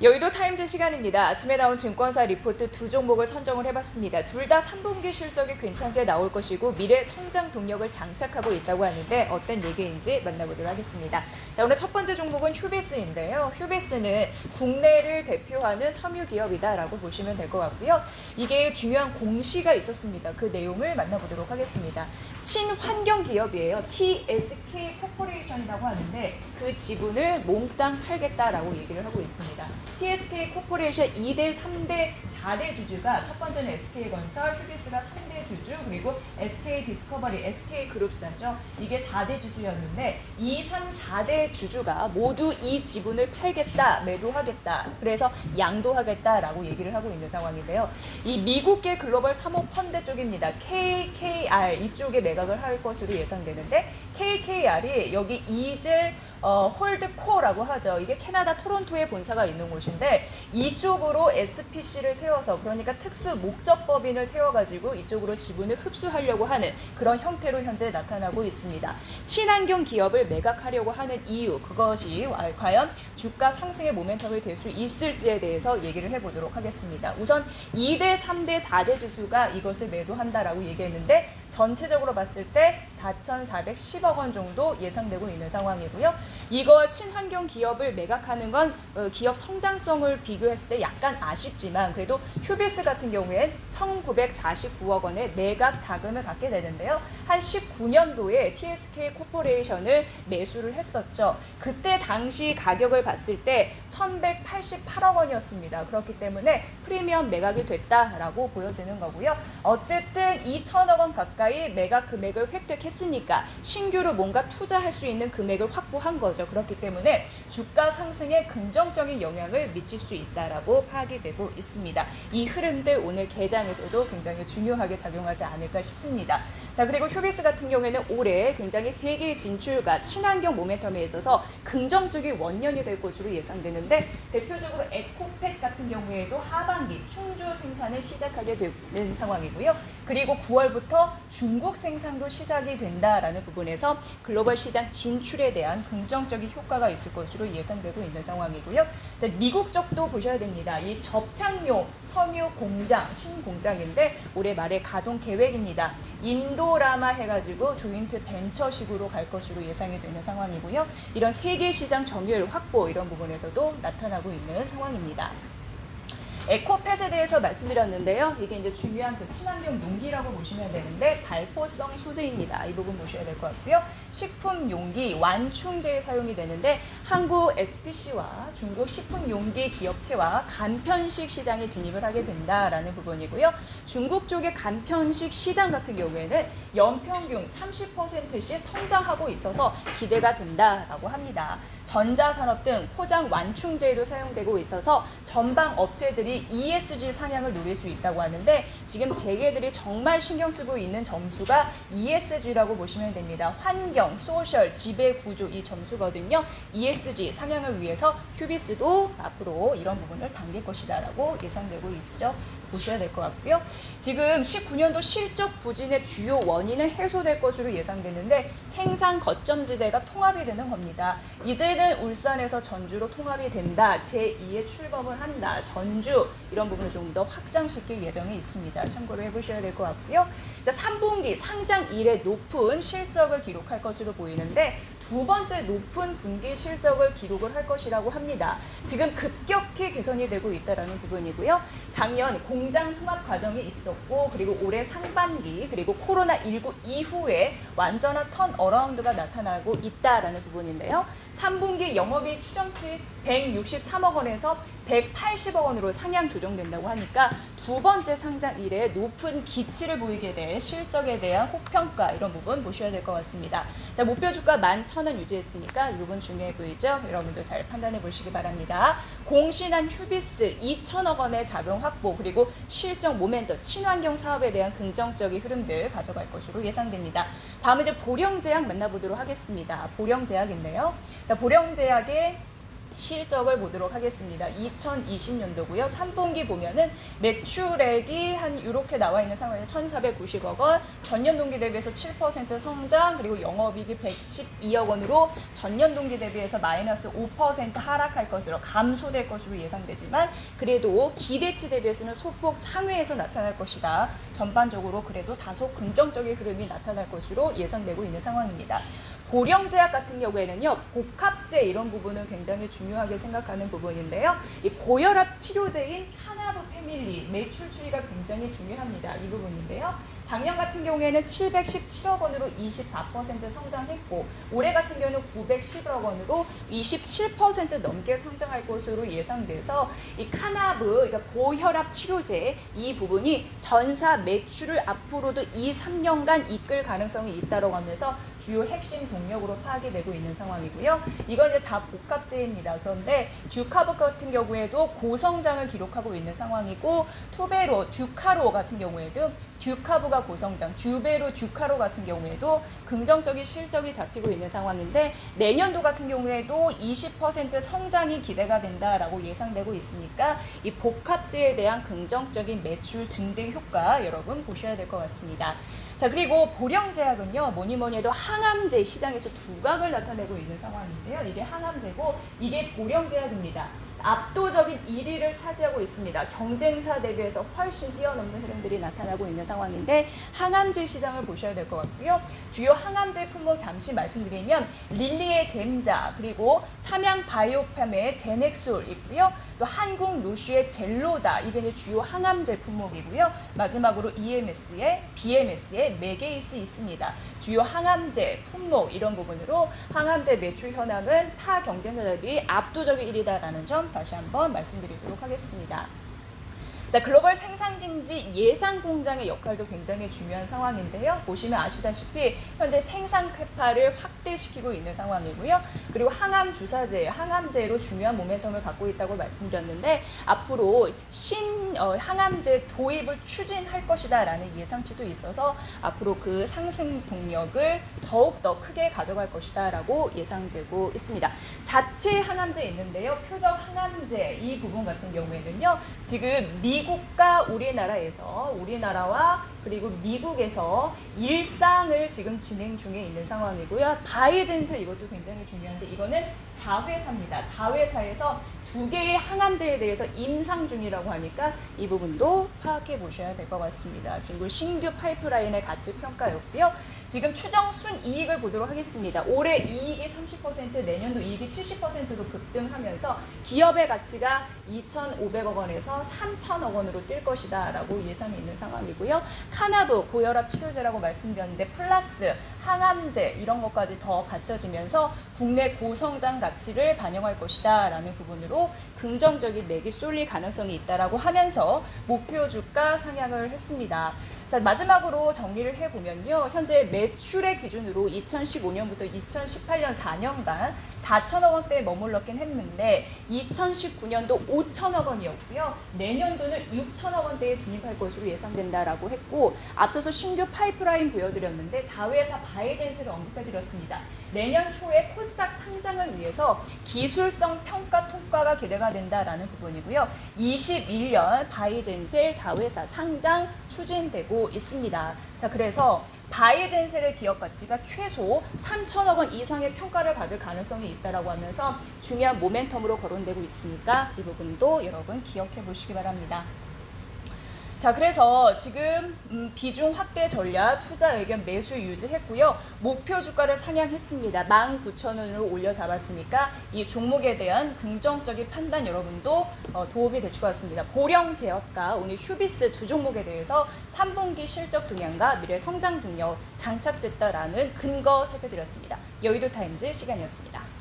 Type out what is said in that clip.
여의도 타임즈 시간입니다. 아침에 나온 증권사 리포트 두 종목을 선정을 해봤습니다. 둘 다 3분기 실적이 괜찮게 나올 것이고 미래 성장 동력을 장착하고 있다고 하는데 어떤 얘기인지 만나보도록 하겠습니다. 자, 오늘 첫 번째 종목은 휴비스인데요. 휴비스는 국내를 대표하는 섬유기업이다라고 보시면 될 것 같고요. 이게 중요한 공시가 있었습니다. 그 내용을 만나보도록 하겠습니다. 친환경 기업이에요. TSK 코퍼레이션이라고 하는데 그 지분을 몽땅 팔겠다라고 얘기를 하고 있습니다. TSK 코퍼레이션 2대, 3대, 4대 주주가 첫 번째는 SK건설, 휴비스가 3대 주주, 그리고 SK디스커버리, SK그룹사죠. 이게 4대 주주였는데 2, 3, 4대 주주가 모두 이 지분을 팔겠다, 매도하겠다, 그래서 양도하겠다라고 얘기를 하고 있는 상황인데요. 이 미국계 글로벌 사모펀드 쪽입니다. KKR 이쪽에 매각을 할 것으로 예상되는데 KKR이 여기 이젤 홀드코라고 하죠. 이게 캐나다 토론토에 본사가 있는 곳인데 이쪽으로 SPC를 세워서 그러니까 특수 목적법인을 세워가지고 이쪽으로 지분을 흡수하려고 하는 그런 형태로 현재 나타나고 있습니다. 친환경 기업을 매각하려고 하는 이유 그것이 과연 주가 상승의 모멘텀이 될 수 있을지에 대해서 얘기를 해보도록 하겠습니다. 우선 2대, 3대, 4대 주수가 이것을 매도한다라고 얘기했는데 전체적으로 봤을 때 4,410억 원 정도 예상되고 있는 상황이고요. 이걸 친환경 기업을 매각하는 건 기업 성장성을 비교했을 때 약간 아쉽지만 그래도 휴비스 같은 경우엔 1,949억 원의 매각 자금을 갖게 되는데요. 한 19년도에 TSK 코퍼레이션을 매수를 했었죠. 그때 당시 가격을 봤을 때 1,188억 원이었습니다. 그렇기 때문에 프리미엄 매각이 됐다라고 보여지는 거고요. 어쨌든 2,000억 원 가까이 매각 금액을 획득했으니까 신규로 뭔가 투자할 수 있는 금액을 확보한 거죠. 그렇기 때문에 주가 상승에 긍정적인 영향을 미칠 수 있다라고 파악이 되고 있습니다. 이 흐름들 오늘 개장에서도 굉장히 중요하게 작용하지 않을까 싶습니다. 자, 그리고 휴비스 같은 경우에는 올해 굉장히 세계 진출과 친환경 모멘텀에 있어서 긍정적인 원년이 될 것으로 예상되는데 대표적으로 에코팩 같은 경우에도 하반기 충주 생산을 시작하게 되는 상황이고요. 그리고 9월부터 중국 생산도 시작이 된다라는 부분에서 글로벌 시장 진출에 대한 긍정적인 효과가 있을 것으로 예상되고 있는 상황이고요. 자, 미국 쪽도 보셔야 됩니다. 이 접착용 섬유 공장, 신공장인데 올해 말에 가동 계획입니다. 인도라마 해가지고 조인트 벤처식으로 갈 것으로 예상이 되는 상황이고요. 이런 세계 시장 점유율 확보 이런 부분에서도 나타나고 있는 상황입니다. 에코펫에 대해서 말씀드렸는데요. 이게 이제 중요한 그 친환경 용기라고 보시면 되는데 발포성 소재입니다. 이 부분 보셔야 될 것 같고요. 식품 용기 완충제에 사용이 되는데 한국 SPC와 중국 식품 용기 기업체와 간편식 시장에 진입을 하게 된다라는 부분이고요. 중국 쪽의 간편식 시장 같은 경우에는 연평균 30%씩 성장하고 있어서 기대가 된다라고 합니다. 전자산업 등 포장 완충제에도 사용되고 있어서 전방 업체들이 ESG 상향을 노릴 수 있다고 하는데 지금 재계들이 정말 신경 쓰고 있는 점수가 ESG라고 보시면 됩니다. 환경, 소셜, 지배구조 이 점수거든요. ESG 상향을 위해서 휴비스도 앞으로 이런 부분을 당길 것이다라고 예상되고 있죠. 보셔야 될 것 같고요. 지금 19년도 실적 부진의 주요 원인은 해소될 것으로 예상되는데 생산 거점지대가 통합이 되는 겁니다. 이제는 울산에서 전주로 통합이 된다. 제2의 출범을 한다. 전주 이런 부분을 좀 더 확장시킬 예정에 있습니다. 참고로 해보셔야 될 것 같고요. 자, 3분기 상장 이래 높은 실적을 기록할 것으로 보이는데 두 번째 높은 분기 실적을 기록을 할 것이라고 합니다. 지금 급격히 개선이 되고 있다는 부분이고요. 작년 공장 통합 과정이 있었고 그리고 올해 상반기 그리고 코로나19 이후에 완전한 턴어라운드가 나타나고 있다라는 부분인데요. 3분기 영업이익 추정치 163억 원에서 180억 원으로 상향 조정된다고 하니까 두 번째 상장 이래 높은 기치를 보이게 될 실적에 대한 혹평가 이런 부분 보셔야 될 것 같습니다. 자, 목표 주가 11,000원 유지했으니까 이 부분 중요해 보이죠? 여러분들 잘 판단해 보시기 바랍니다. 공신한 휴비스 2,000억 원의 자금 확보 그리고 실적 모멘텀 친환경 사업에 대한 긍정적인 흐름들 가져갈 것으로 예상됩니다. 다음은 이제 보령제약 만나보도록 하겠습니다. 보령제약인데요. 자, 보령제약의 실적을 보도록 하겠습니다. 2020년도고요. 3분기 보면은 매출액이 한 이렇게 나와 있는 상황에서 1,490억 원, 전년 동기 대비해서 7% 성장, 그리고 영업이익이 112억 원으로 전년 동기 대비해서 마이너스 5% 하락할 것으로 감소될 것으로 예상되지만 그래도 기대치 대비해서는 소폭 상회에서 나타날 것이다. 전반적으로 그래도 다소 긍정적인 흐름이 나타날 것으로 예상되고 있는 상황입니다. 보령제약 같은 경우에는요, 복합제 이런 부분을 굉장히 중요하게 생각하는 부분인데요. 이 고혈압 치료제인 카나브 패밀리 매출 추이가 굉장히 중요합니다. 이 부분인데요. 작년 같은 경우에는 717억 원으로 24% 성장했고 올해 같은 경우는 911억 원으로 27% 넘게 성장할 것으로 예상돼서 이 카나브, 그러니까 고혈압 치료제 이 부분이 전사 매출을 앞으로도 2, 3년간 이끌 가능성이 있다고 하면서 주요 핵심 동력으로 파악이 되고 있는 상황이고요. 이건 이제 다 복합제입니다. 그런데 듀카브 같은 경우에도 고성장을 기록하고 있는 상황이고 투베로, 듀카로 같은 경우에도 듀카브가 고성장, 듀베로, 듀카로 같은 경우에도 긍정적인 실적이 잡히고 있는 상황인데 내년도 같은 경우에도 20% 성장이 기대가 된다라고 예상되고 있으니까 이 복합제에 대한 긍정적인 매출 증대 효과 여러분 보셔야 될 것 같습니다. 자, 그리고 보령제약은요, 뭐니 해도 항암제 시장에서 두각을 나타내고 있는 상황인데요. 이게 항암제고 이게 보령제약입니다. 압도적인 1위를 차지하고 있습니다. 경쟁사 대비해서 훨씬 뛰어넘는 흐름들이 나타나고 있는 상황인데 항암제 시장을 보셔야 될 것 같고요. 주요 항암제 품목 잠시 말씀드리면 릴리의 젬자, 그리고 삼양 바이오팜의 제넥솔 있고요. 또 한국 루슈의 젤로다, 이게 이제 주요 항암제 품목이고요. 마지막으로 EMS의 BMS의 메게이스 있습니다. 주요 항암제 품목 이런 부분으로 항암제 매출 현황은 타 경쟁사 대비 압도적인 1위다라는 점 다시 한번 말씀드리도록 하겠습니다. 자, 글로벌 생산경지 예상 공장의 역할도 굉장히 중요한 상황인데요. 보시면 아시다시피 현재 생산 캐파를 확대시키고 있는 상황이고요. 그리고 항암 주사제, 항암제로 중요한 모멘텀을 갖고 있다고 말씀드렸는데 앞으로 항암제 도입을 추진할 것이다라는 예상치도 있어서 앞으로 그 상승 동력을 더욱더 크게 가져갈 것이다라고 예상되고 있습니다. 자체 항암제 있는데요. 표적 항암제 이 부분 같은 경우에는요. 지금 미국과 우리나라와 그리고 미국에서 일상을 지금 진행 중에 있는 상황이고요. 바이젠셀 이것도 굉장히 중요한데 이거는 자회사입니다. 자회사에서 2개의 항암제에 대해서 임상 중이라고 하니까 이 부분도 파악해 보셔야 될 것 같습니다. 지금 신규 파이프라인의 가치 평가였고요. 지금 추정 순이익을 보도록 하겠습니다. 올해 이익이 30%, 내년도 이익이 70%로 급등하면서 기업의 가치가 2,500억 원에서 3,000억 원으로 뛸 것이다 라고 예상이 있는 상황이고요. 카나브, 고혈압 치료제라고 말씀드렸는데 플러스 항암제 이런 것까지 더 갖춰지면서 국내 고성장 가치를 반영할 것이다 라는 부분으로 긍정적인 맥이 쏠릴 가능성이 있다라고 하면서 목표 주가 상향을 했습니다. 자, 마지막으로 정리를 해보면요. 현재 매출의 기준으로 2015년부터 2018년 4년간 4천억 원대에 머물렀긴 했는데 2019년도 5천억 원이었고요. 내년도는 6천억 원대에 진입할 것으로 예상된다라고 했고 앞서서 신규 파이프라인 보여드렸는데 자회사 바이젠스를 언급해드렸습니다. 내년 초에 코스닥 상장을 위해서 기술성 평가 통과가 기대가 된다라는 부분이고요. 21년 바이젠셀 자회사 상장 추진되고 있습니다. 자, 그래서 바이젠셀의 기업 가치가 최소 3천억 원 이상의 평가를 받을 가능성이 있다라고 하면서 중요한 모멘텀으로 거론되고 있으니까 이 부분도 여러분 기억해 보시기 바랍니다. 자, 그래서 지금 비중 확대 전략, 투자 의견 매수 유지했고요. 목표 주가를 상향했습니다. 19,000원으로 올려 잡았으니까 이 종목에 대한 긍정적인 판단 여러분도 도움이 되실 것 같습니다. 보령제약과 오늘 휴비스 두 종목에 대해서 3분기 실적 동향과 미래 성장 동력 장착됐다라는 근거 살펴드렸습니다. 여의도 타임즈 시간이었습니다.